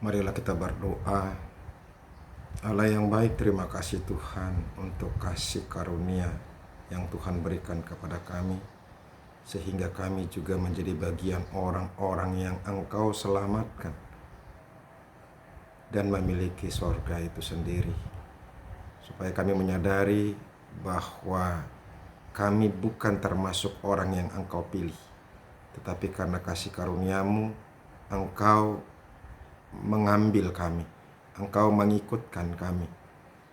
Marilah kita berdoa. Allah yang baik, terima kasih Tuhan untuk kasih karunia yang Tuhan berikan kepada kami, sehingga kami juga menjadi bagian orang-orang yang Engkau selamatkan dan memiliki sorga itu sendiri. Supaya kami menyadari bahwa kami bukan termasuk orang yang Engkau pilih, tetapi karena kasih karunia-Mu, Engkau mengambil kami, Engkau mengikutkan kami,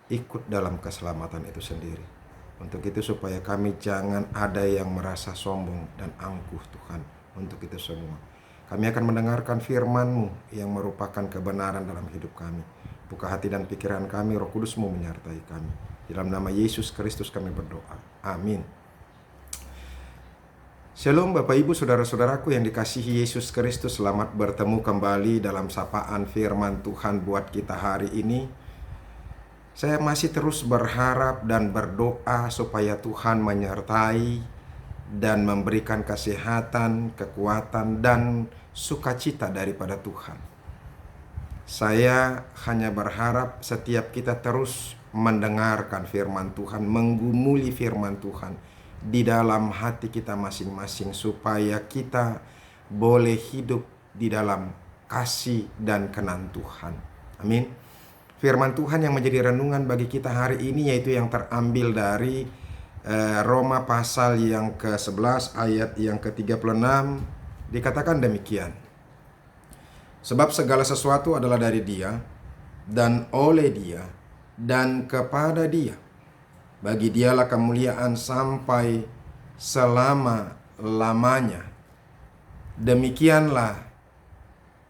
ikut dalam keselamatan itu sendiri. Untuk itu supaya kami jangan ada yang merasa sombong dan angkuh Tuhan. Untuk itu semua kami akan mendengarkan firman-Mu yang merupakan kebenaran dalam hidup kami. Buka hati dan pikiran kami, Roh Kudus-Mu menyertai kami. Dalam nama Yesus Kristus kami berdoa. Amin. Shalom Bapak Ibu Saudara-saudaraku yang dikasihi Yesus Kristus. Selamat bertemu kembali dalam sapaan firman Tuhan buat kita hari ini. Saya masih terus berharap dan berdoa supaya Tuhan menyertai dan memberikan kesehatan, kekuatan, dan sukacita daripada Tuhan. Saya hanya berharap setiap kita terus mendengarkan firman Tuhan, menggumuli firman Tuhan di dalam hati kita masing-masing, supaya kita boleh hidup di dalam kasih dan kenan Tuhan. Amin. Firman Tuhan yang menjadi renungan bagi kita hari ini yaitu yang terambil dari Roma pasal yang ke-11 ayat yang ke-36. Dikatakan demikian: sebab segala sesuatu adalah dari Dia, dan oleh Dia, dan kepada Dia. Bagi Dialah kemuliaan sampai selama-lamanya. Demikianlah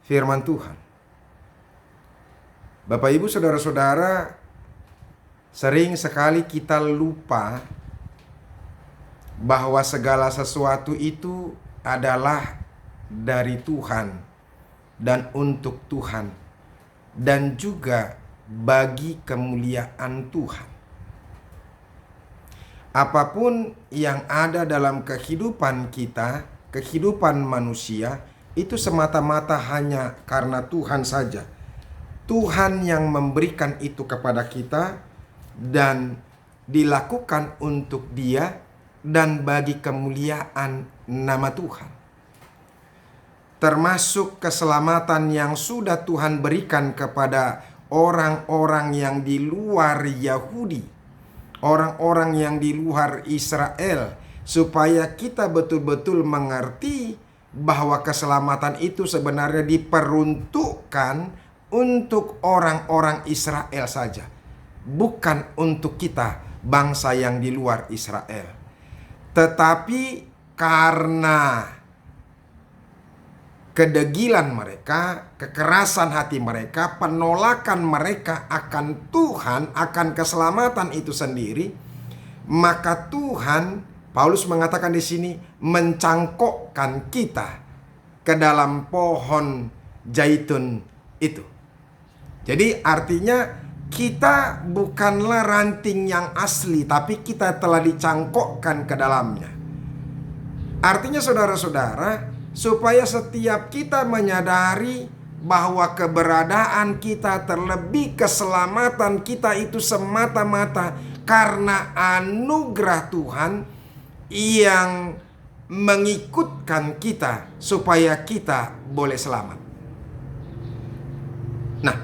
firman Tuhan. Bapak Ibu Saudara-saudara, sering sekali kita lupa bahwa segala sesuatu itu adalah dari Tuhan dan untuk Tuhan, dan juga bagi kemuliaan Tuhan. Apapun yang ada dalam kehidupan kita, kehidupan manusia, itu semata-mata hanya karena Tuhan saja. Tuhan yang memberikan itu kepada kita dan dilakukan untuk Dia dan bagi kemuliaan nama Tuhan. Termasuk keselamatan yang sudah Tuhan berikan kepada orang-orang yang di luar Yahudi, orang-orang yang di luar Israel, supaya kita betul-betul mengerti bahwa keselamatan itu sebenarnya diperuntukkan untuk orang-orang Israel saja, bukan untuk kita bangsa yang di luar Israel. Tetapi karena kedegilan mereka, kekerasan hati mereka, penolakan mereka akan Tuhan, akan keselamatan itu sendiri, maka Tuhan, Paulus mengatakan di sini, mencangkokkan kita ke dalam pohon zaitun itu. Jadi artinya kita bukanlah ranting yang asli, tapi kita telah dicangkokkan ke dalamnya. Artinya saudara-saudara, supaya setiap kita menyadari bahwa keberadaan kita, terlebih keselamatan kita itu semata-mata karena anugerah Tuhan yang mengikutkan kita supaya kita boleh selamat. Nah,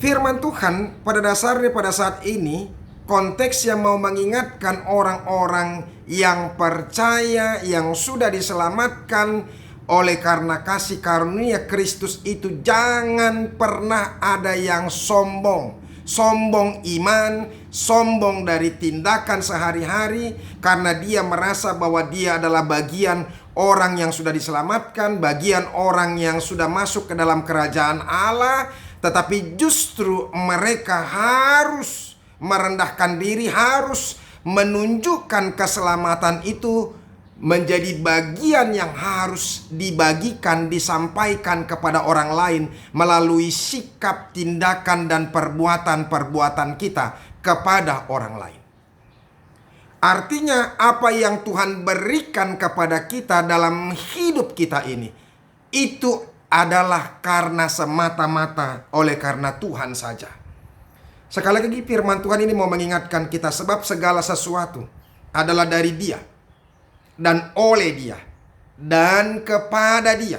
firman Tuhan pada dasarnya pada saat ini konteks yang mau mengingatkan orang-orang yang percaya, yang sudah diselamatkan oleh karena kasih karunia Kristus itu, jangan pernah ada yang sombong. Sombong iman, sombong dari tindakan sehari-hari karena dia merasa bahwa dia adalah bagian orang yang sudah diselamatkan, bagian orang yang sudah masuk ke dalam kerajaan Allah. Tetapi justru mereka harus merendahkan diri, harus menunjukkan keselamatan itu menjadi bagian yang harus dibagikan, disampaikan kepada orang lain melalui sikap, tindakan, dan perbuatan-perbuatan kita kepada orang lain. Artinya apa yang Tuhan berikan kepada kita dalam hidup kita ini, itu adalah karena semata-mata oleh karena Tuhan saja. Sekali lagi firman Tuhan ini mau mengingatkan kita, sebab segala sesuatu adalah dari Dia dan oleh Dia dan kepada Dia.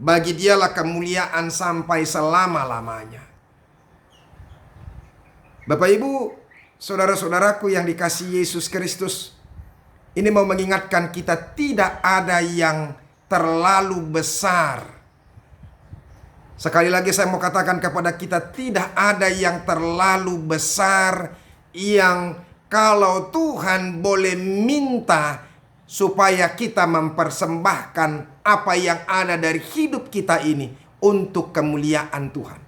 Bagi Dialah kemuliaan sampai selama-lamanya. Bapak Ibu, saudara-saudaraku yang dikasihi Yesus Kristus, ini mau mengingatkan kita tidak ada yang terlalu besar. Sekali lagi saya mau katakan kepada kita, tidak ada yang terlalu besar yang kalau Tuhan boleh minta supaya kita mempersembahkan apa yang ada dari hidup kita ini untuk kemuliaan Tuhan.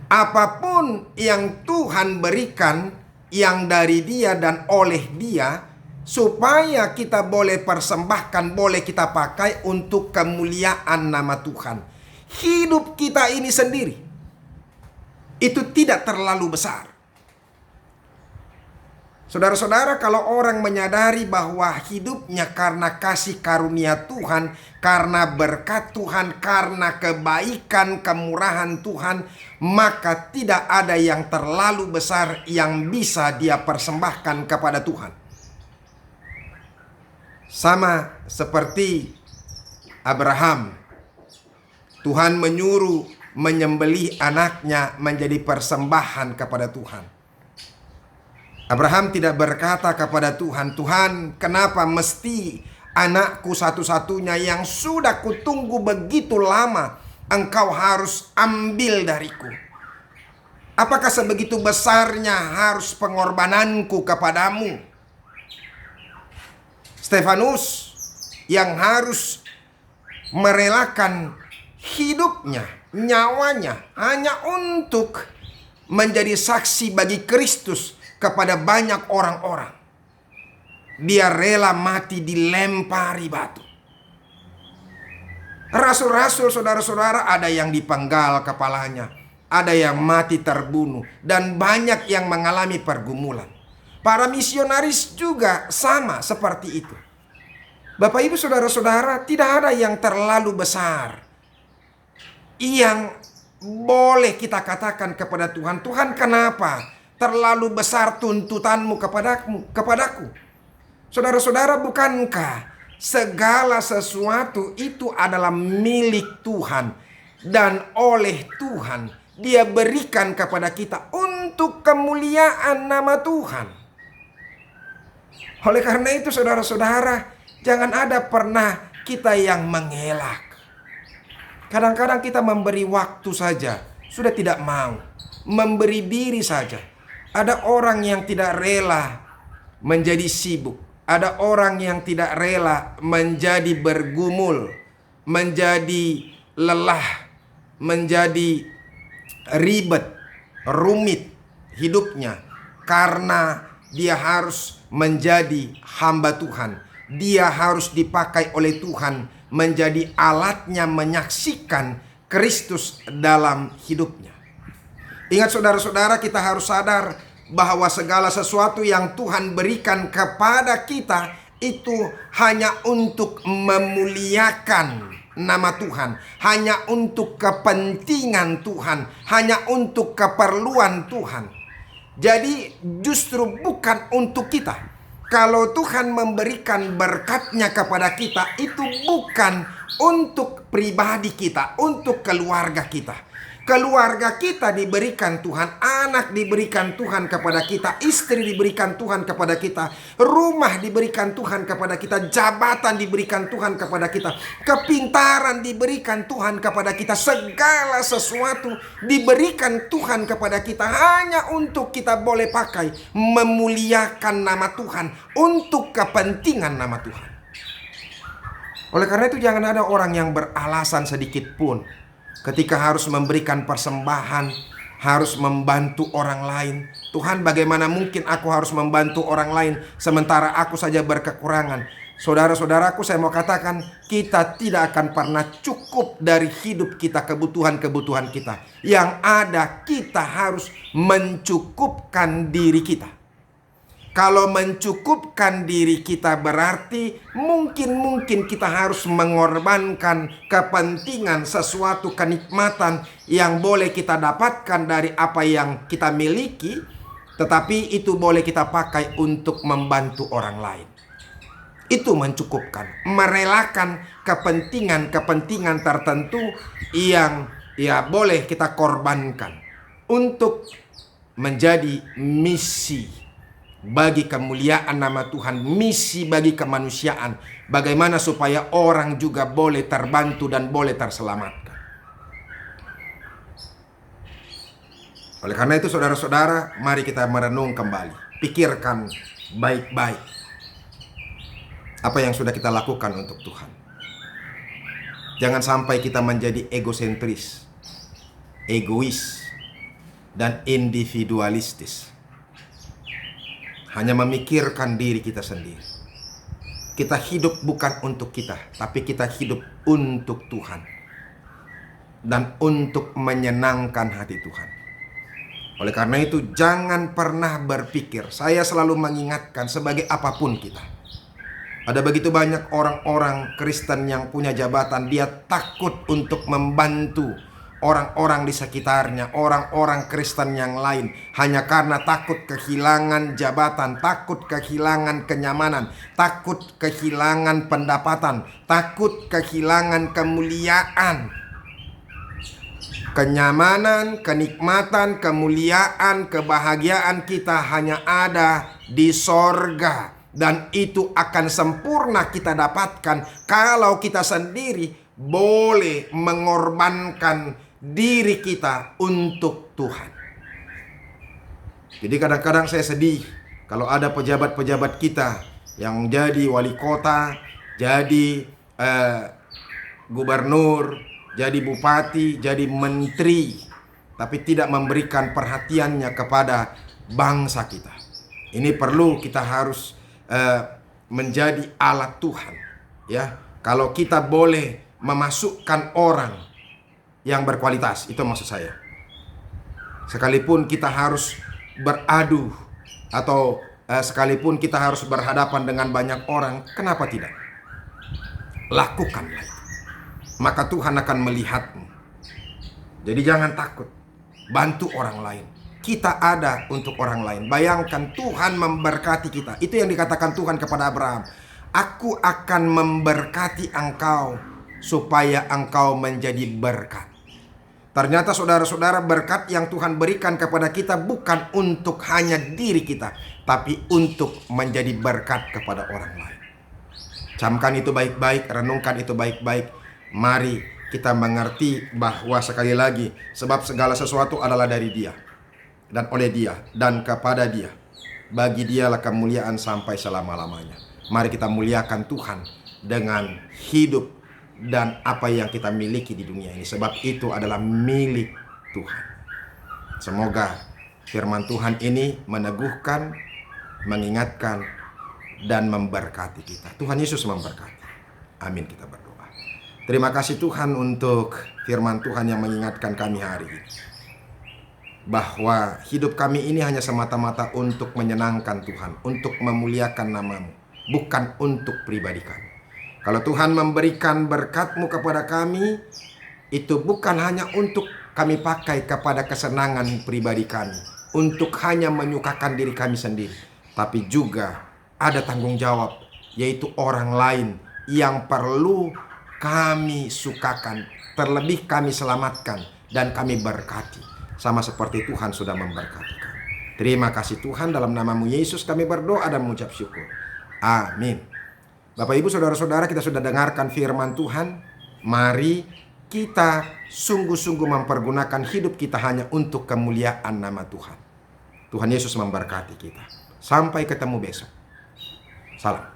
Apapun yang Tuhan berikan yang dari Dia dan oleh Dia, supaya kita boleh persembahkan, boleh kita pakai untuk kemuliaan nama Tuhan. Hidup kita ini sendiri itu tidak terlalu besar. Saudara-saudara, kalau orang menyadari bahwa hidupnya karena kasih karunia Tuhan, karena berkat Tuhan, karena kebaikan kemurahan Tuhan, maka tidak ada yang terlalu besar yang bisa dia persembahkan kepada Tuhan. Sama seperti Abraham, Tuhan menyuruh menyembelih anaknya menjadi persembahan kepada Tuhan. Abraham tidak berkata kepada Tuhan, "Tuhan, kenapa mesti anakku satu-satunya yang sudah kutunggu begitu lama Engkau harus ambil dariku? Apakah sebegitu besarnya harus pengorbananku kepadamu?" Stefanus yang harus merelakan hidupnya, nyawanya hanya untuk menjadi saksi bagi Kristus kepada banyak orang-orang. Dia rela mati dilempari batu. Rasul-rasul, saudara-saudara, ada yang dipenggal kepalanya, ada yang mati terbunuh, dan banyak yang mengalami pergumulan. Para misionaris juga sama seperti itu. Bapak Ibu saudara-saudara, tidak ada yang terlalu besar yang boleh kita katakan kepada Tuhan, "Tuhan, kenapa terlalu besar tuntutanmu kepadaku?" Saudara-saudara, bukankah segala sesuatu itu adalah milik Tuhan dan oleh Tuhan Dia berikan kepada kita untuk kemuliaan nama Tuhan. Oleh karena itu saudara-saudara, jangan ada pernah kita yang mengelak. Kadang-kadang kita memberi waktu saja, sudah tidak mau. Memberi diri saja. Ada orang yang tidak rela menjadi sibuk. Ada orang yang tidak rela menjadi bergumul, menjadi lelah, menjadi ribet, rumit hidupnya. Karena dia harus menjadi hamba Tuhan. Dia harus dipakai oleh Tuhan menjadi alatnya menyaksikan Kristus dalam hidupnya. Ingat saudara-saudara, kita harus sadar bahwa segala sesuatu yang Tuhan berikan kepada kita itu hanya untuk memuliakan nama Tuhan, hanya untuk kepentingan Tuhan, hanya untuk keperluan Tuhan. Jadi justru bukan untuk kita. Kalau Tuhan memberikan berkat-Nya kepada kita, itu bukan untuk pribadi kita, untuk keluarga kita. Keluarga kita diberikan Tuhan, anak diberikan Tuhan kepada kita, istri diberikan Tuhan kepada kita, rumah diberikan Tuhan kepada kita, jabatan diberikan Tuhan kepada kita, kepintaran diberikan Tuhan kepada kita, segala sesuatu diberikan Tuhan kepada kita hanya untuk kita boleh pakai memuliakan nama Tuhan, untuk kepentingan nama Tuhan. Oleh karena itu jangan ada orang yang beralasan sedikit pun ketika harus memberikan persembahan, harus membantu orang lain. "Tuhan, bagaimana mungkin aku harus membantu orang lain sementara aku saja berkekurangan?" Saudara-saudaraku, saya mau katakan, kita tidak akan pernah cukup dari hidup kita, kebutuhan-kebutuhan kita. Yang ada, kita harus mencukupkan diri kita. Kalau mencukupkan diri kita berarti mungkin kita harus mengorbankan kepentingan sesuatu kenikmatan yang boleh kita dapatkan dari apa yang kita miliki, tetapi itu boleh kita pakai untuk membantu orang lain. Itu mencukupkan, merelakan kepentingan tertentu yang boleh kita korbankan untuk menjadi misi bagi kemuliaan nama Tuhan, misi bagi kemanusiaan, bagaimana supaya orang juga boleh terbantu dan boleh terselamatkan. Oleh karena itu saudara-saudara, mari kita merenung kembali, pikirkan baik-baik apa yang sudah kita lakukan untuk Tuhan. Jangan sampai kita menjadi egosentris, egois, dan individualistis, hanya memikirkan diri kita sendiri. Kita hidup bukan untuk kita, tapi kita hidup untuk Tuhan dan untuk menyenangkan hati Tuhan. Oleh karena itu, jangan pernah berpikir, saya selalu mengingatkan, sebagai apapun kita. Ada begitu banyak orang-orang Kristen yang punya jabatan, dia takut untuk membantu orang-orang di sekitarnya, orang-orang Kristen yang lain, hanya karena takut kehilangan jabatan, takut kehilangan kenyamanan, takut kehilangan pendapatan, takut kehilangan kemuliaan. Kenyamanan, kenikmatan, kemuliaan, kebahagiaan kita hanya ada di sorga, dan itu akan sempurna kita dapatkan kalau kita sendiri boleh mengorbankan diri kita untuk Tuhan. Jadi kadang-kadang saya sedih kalau ada pejabat-pejabat kita yang jadi wali kota, jadi gubernur, jadi bupati, jadi menteri, tapi tidak memberikan perhatiannya kepada bangsa kita. Ini perlu, kita harus menjadi alat Tuhan, ya. Kalau kita boleh memasukkan orang yang berkualitas, itu maksud saya. Sekalipun kita harus beradu atau sekalipun kita harus berhadapan dengan banyak orang, kenapa tidak? Lakukanlah itu. Maka Tuhan akan melihatmu. Jadi jangan takut, bantu orang lain. Kita ada untuk orang lain. Bayangkan Tuhan memberkati kita. Itu yang dikatakan Tuhan kepada Abraham. Aku akan memberkati engkau supaya engkau menjadi berkat. Ternyata saudara-saudara, berkat yang Tuhan berikan kepada kita bukan untuk hanya diri kita, tapi untuk menjadi berkat kepada orang lain. Camkan itu baik-baik, renungkan itu baik-baik. Mari kita mengerti bahwa sekali lagi, sebab segala sesuatu adalah dari Dia, dan oleh Dia, dan kepada Dia. Bagi Dialah kemuliaan sampai selama-lamanya. Mari kita muliakan Tuhan dengan hidup dan apa yang kita miliki di dunia ini, sebab itu adalah milik Tuhan. Semoga firman Tuhan ini meneguhkan, mengingatkan, dan memberkati kita. Tuhan Yesus memberkati. Amin, kita berdoa. Terima kasih Tuhan untuk firman Tuhan yang mengingatkan kami hari ini, bahwa hidup kami ini hanya semata-mata untuk menyenangkan Tuhan, untuk memuliakan nama-Mu, bukan untuk pribadi kami. Kalau Tuhan memberikan berkat-Mu kepada kami, itu bukan hanya untuk kami pakai kepada kesenangan pribadi kami, untuk hanya menyukakan diri kami sendiri, tapi juga ada tanggung jawab, yaitu orang lain yang perlu kami sukakan, terlebih kami selamatkan dan kami berkati, sama seperti Tuhan sudah memberkati kami. Terima kasih Tuhan, dalam nama-Mu Yesus kami berdoa dan mengucap syukur. Amin. Bapak Ibu saudara-saudara, kita sudah dengarkan firman Tuhan. Mari kita sungguh-sungguh mempergunakan hidup kita hanya untuk kemuliaan nama Tuhan. Tuhan Yesus memberkati kita. Sampai ketemu besok. Salam.